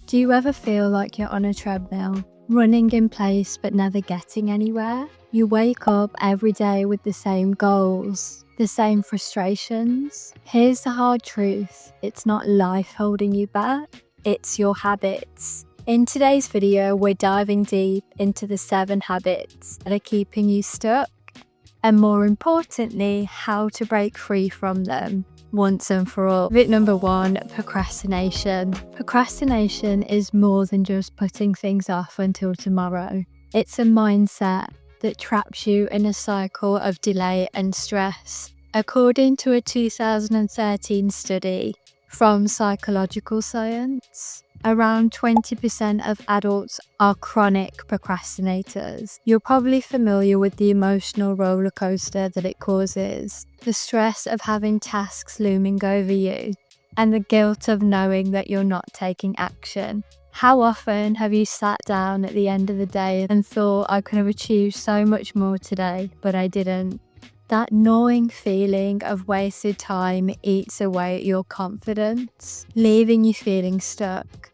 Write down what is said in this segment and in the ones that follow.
Do you ever feel like you're on a treadmill, running in place but never getting anywhere? You wake up every day with the same goals, the same frustrations. Here's the hard truth: it's not life holding you back, it's your habits. In today's video, we're diving deep into the 7 habits that are keeping you stuck, and more importantly, how to break free from them once and for all. Habit number 1, procrastination. Procrastination is more than just putting things off until tomorrow. It's a mindset that traps you in a cycle of delay and stress. According to a 2013 study from Psychological Science, around 20% of adults are chronic procrastinators. You're probably familiar with the emotional roller coaster that it causes, the stress of having tasks looming over you, and the guilt of knowing that you're not taking action. How often have you sat down at the end of the day and thought, I could have achieved so much more today, but I didn't? That gnawing feeling of wasted time eats away at your confidence, leaving you feeling stuck.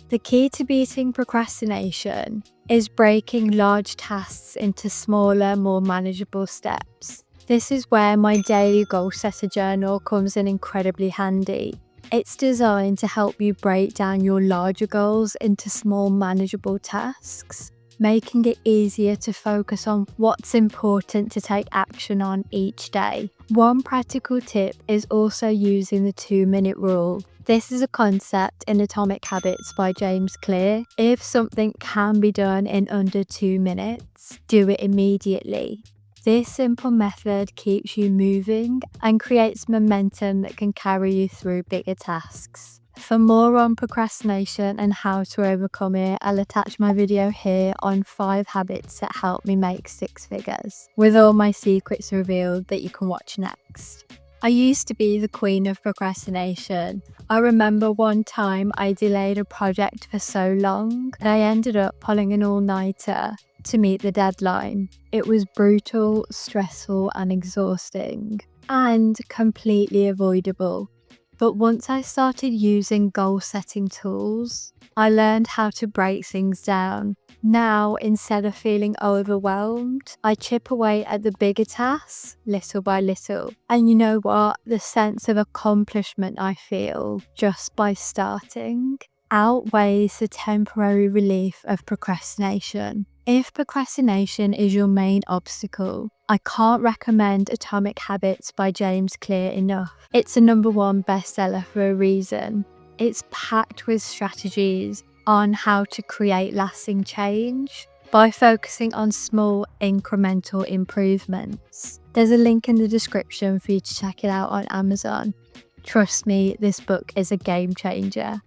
The key to beating procrastination is breaking large tasks into smaller, more manageable steps. This is where my daily goal setter journal comes in incredibly handy. It's designed to help you break down your larger goals into small, manageable tasks, making it easier to focus on what's important to take action on each day. One practical tip is also using the 2-minute rule. This is a concept in Atomic Habits by James Clear. If something can be done in under 2 minutes, do it immediately. This simple method keeps you moving and creates momentum that can carry you through bigger tasks. For more on procrastination and how to overcome it, I'll attach my video here on 5 habits that help me make 6 figures, with all my secrets revealed that you can watch next. I used to be the queen of procrastination. I remember one time I delayed a project for so long that I ended up pulling an all-nighter to meet the deadline. It was brutal, stressful and exhausting, and completely avoidable. But once I started using goal-setting tools, I learned how to break things down. Now, instead of feeling overwhelmed, I chip away at the bigger tasks, little by little. And you know what? The sense of accomplishment I feel just by starting outweighs the temporary relief of procrastination. If procrastination is your main obstacle, I can't recommend Atomic Habits by James Clear enough. It's a #1 bestseller for a reason. It's packed with strategies on how to create lasting change by focusing on small incremental improvements. There's a link in the description for you to check it out on Amazon. Trust me, this book is a game changer.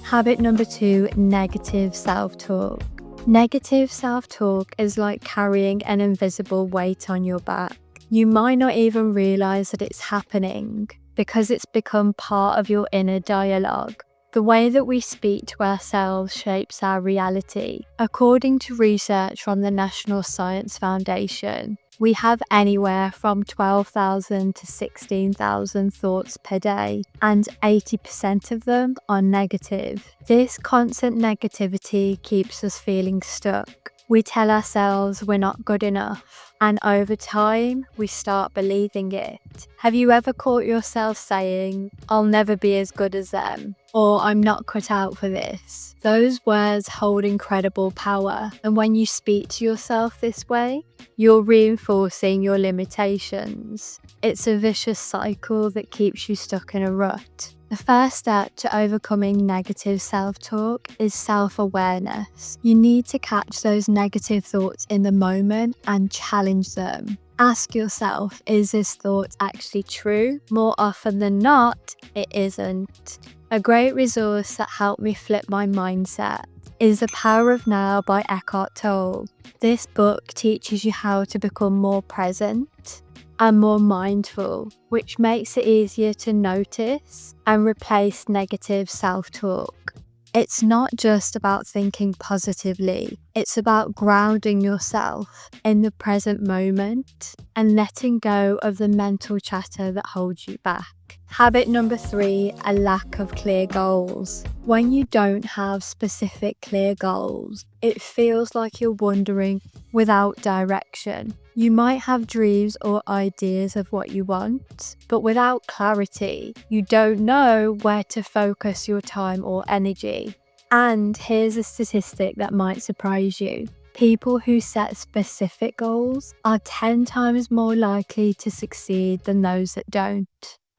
Habit number 2, negative self-talk. Negative self-talk is like carrying an invisible weight on your back. You might not even realize that it's happening because it's become part of your inner dialogue. The way that we speak to ourselves shapes our reality. According to research from the National Science Foundation, we have anywhere from 12,000 to 16,000 thoughts per day, and 80% of them are negative. This constant negativity keeps us feeling stuck. We tell ourselves we're not good enough, and over time, we start believing it. Have you ever caught yourself saying, I'll never be as good as them, or I'm not cut out for this? Those words hold incredible power, and when you speak to yourself this way, you're reinforcing your limitations. It's a vicious cycle that keeps you stuck in a rut. The first step to overcoming negative self-talk is self-awareness. You need to catch those negative thoughts in the moment and challenge them. Ask yourself, is this thought actually true? More often than not, it isn't. A great resource that helped me flip my mindset is The Power of Now by Eckhart Tolle. This book teaches you how to become more present and more mindful, which makes it easier to notice and replace negative self-talk. It's not just about thinking positively, it's about grounding yourself in the present moment and letting go of the mental chatter that holds you back. Habit number 3, a lack of clear goals. When you don't have specific clear goals, it feels like you're wandering without direction. You might have dreams or ideas of what you want, but without clarity, you don't know where to focus your time or energy. And here's a statistic that might surprise you. People who set specific goals are 10 times more likely to succeed than those that don't.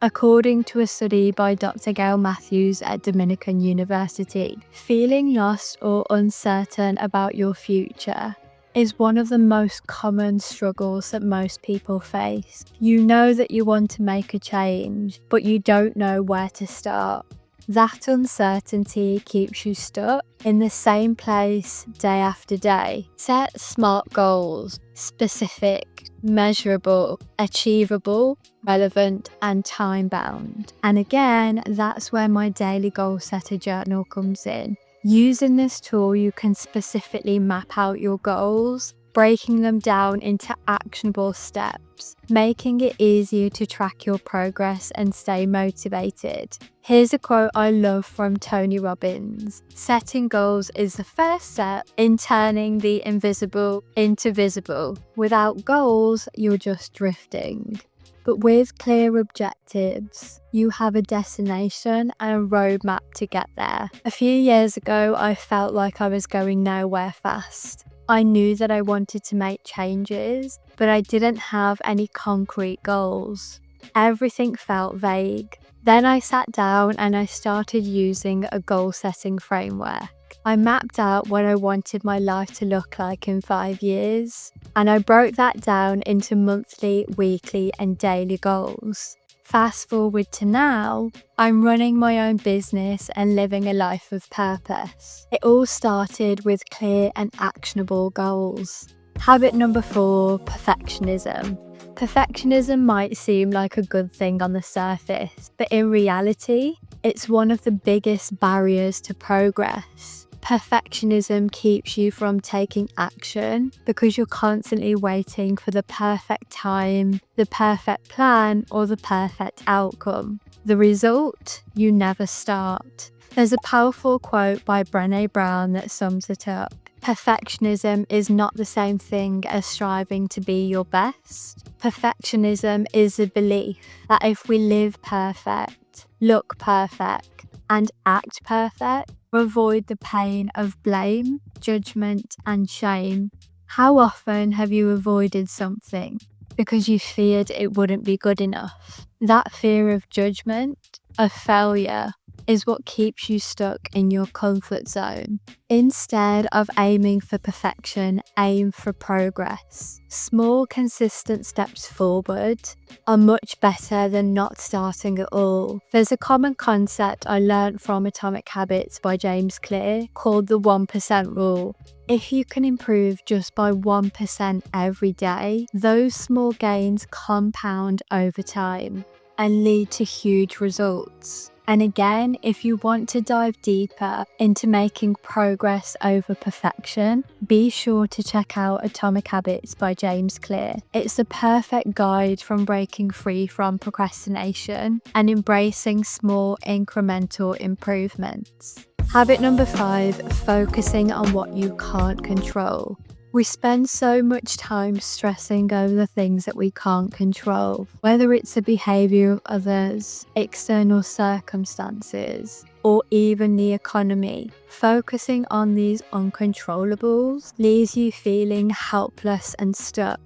According to a study by Dr. Gail Matthews at Dominican University, feeling lost or uncertain about your future is one of the most common struggles that most people face. You know that you want to make a change, but you don't know where to start. That uncertainty keeps you stuck in the same place day after day. Set smart goals, specific, measurable, achievable, relevant, and time-bound. And again, that's where my daily goal setter journal comes in. Using this tool, you can specifically map out your goals, breaking them down into actionable steps, making it easier to track your progress and stay motivated. Here's a quote I love from Tony Robbins: "Setting goals is the first step in turning the invisible into visible. Without goals, you're just drifting." But with clear objectives, you have a destination and a roadmap to get there. A few years ago, I felt like I was going nowhere fast. I knew that I wanted to make changes, but I didn't have any concrete goals. Everything felt vague. Then I sat down and I started using a goal-setting framework. I mapped out what I wanted my life to look like in 5 years, and I broke that down into monthly, weekly, and daily goals. Fast forward to now, I'm running my own business and living a life of purpose. It all started with clear and actionable goals. Habit number 4, perfectionism. Perfectionism might seem like a good thing on the surface, but in reality, it's one of the biggest barriers to progress. Perfectionism keeps you from taking action because you're constantly waiting for the perfect time, the perfect plan, or the perfect outcome. The result? You never start. There's a powerful quote by Brené Brown that sums it up. Perfectionism is not the same thing as striving to be your best. Perfectionism is a belief that if we live perfect, look perfect, and act perfect, avoid the pain of blame, judgment, and shame. How often have you avoided something because you feared it wouldn't be good enough? That fear of judgment, of failure, is what keeps you stuck in your comfort zone. Instead of aiming for perfection, aim for progress. Small, consistent steps forward are much better than not starting at all. There's a common concept I learned from Atomic Habits by James Clear called the 1% rule. If you can improve just by 1% every day, those small gains compound over time and lead to huge results. And again, if you want to dive deeper into making progress over perfection, be sure to check out Atomic Habits by James Clear. It's the perfect guide from breaking free from procrastination and embracing small incremental improvements. Habit number 5, focusing on what you can't control. We spend so much time stressing over the things that we can't control, whether it's the behaviour of others, external circumstances, or even the economy. Focusing on these uncontrollables leaves you feeling helpless and stuck.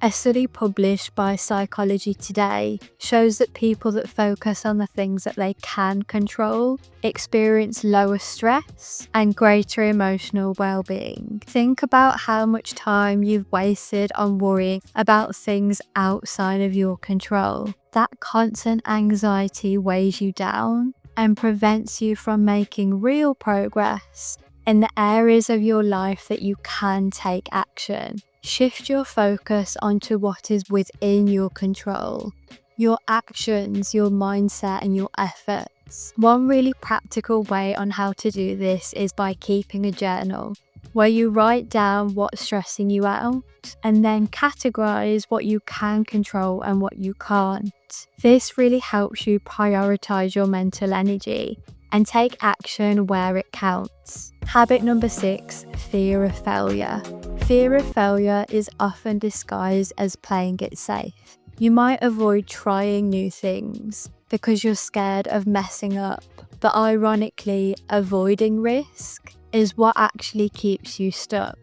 A study published by Psychology Today shows that people that focus on the things that they can control experience lower stress and greater emotional well-being. Think about how much time you've wasted on worrying about things outside of your control. That constant anxiety weighs you down and prevents you from making real progress in the areas of your life that you can take action. Shift your focus onto what is within your control, your actions, your mindset, and your efforts. One really practical way on how to do this is by keeping a journal. where you write down what's stressing you out and then categorize what you can control and what you can't. This really helps you prioritize your mental energy and take action where it counts. Habit number 6, fear of failure. Fear of failure is often disguised as playing it safe. You might avoid trying new things because you're scared of messing up, but ironically, avoiding risk is what actually keeps you stuck.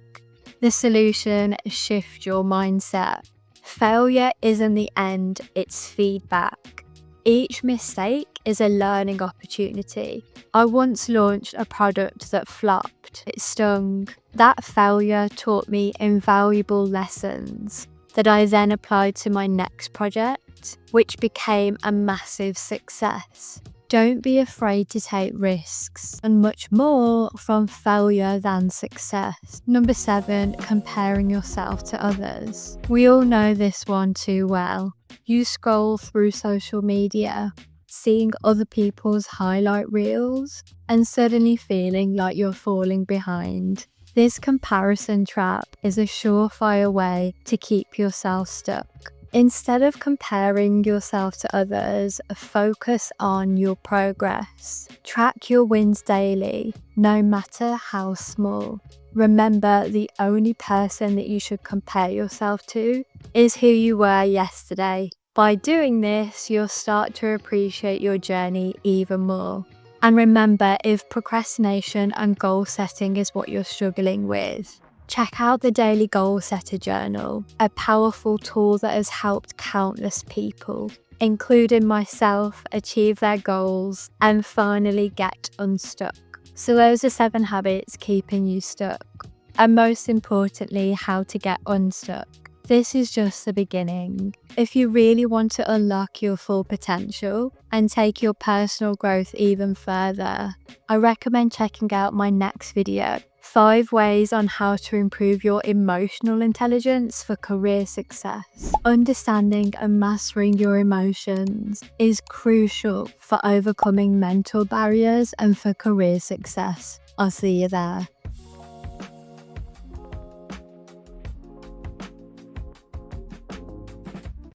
The solution is shift your mindset. Failure isn't the end, it's feedback. Each mistake is a learning opportunity. I once launched a product that flopped. It stung. That failure taught me invaluable lessons that I then applied to my next project, which became a massive success. Don't be afraid to take risks, and much more from failure than success. Number 7, comparing yourself to others. We all know this one too well. You scroll through social media, seeing other people's highlight reels, and suddenly feeling like you're falling behind. This comparison trap is a surefire way to keep yourself stuck. Instead of comparing yourself to others, focus on your progress. Track your wins daily, no matter how small. Remember, the only person that you should compare yourself to is who you were yesterday. By doing this, you'll start to appreciate your journey even more. And remember, if procrastination and goal setting is what you're struggling with, check out the Daily Goal Setter Journal, a powerful tool that has helped countless people, including myself, achieve their goals and finally get unstuck. So those are 7 habits keeping you stuck, and most importantly, how to get unstuck. This is just the beginning. If you really want to unlock your full potential and take your personal growth even further, I recommend checking out my next video, 5 ways on how to improve your emotional intelligence for career success. Understanding and mastering your emotions is crucial for overcoming mental barriers and for career success. I'll see you there.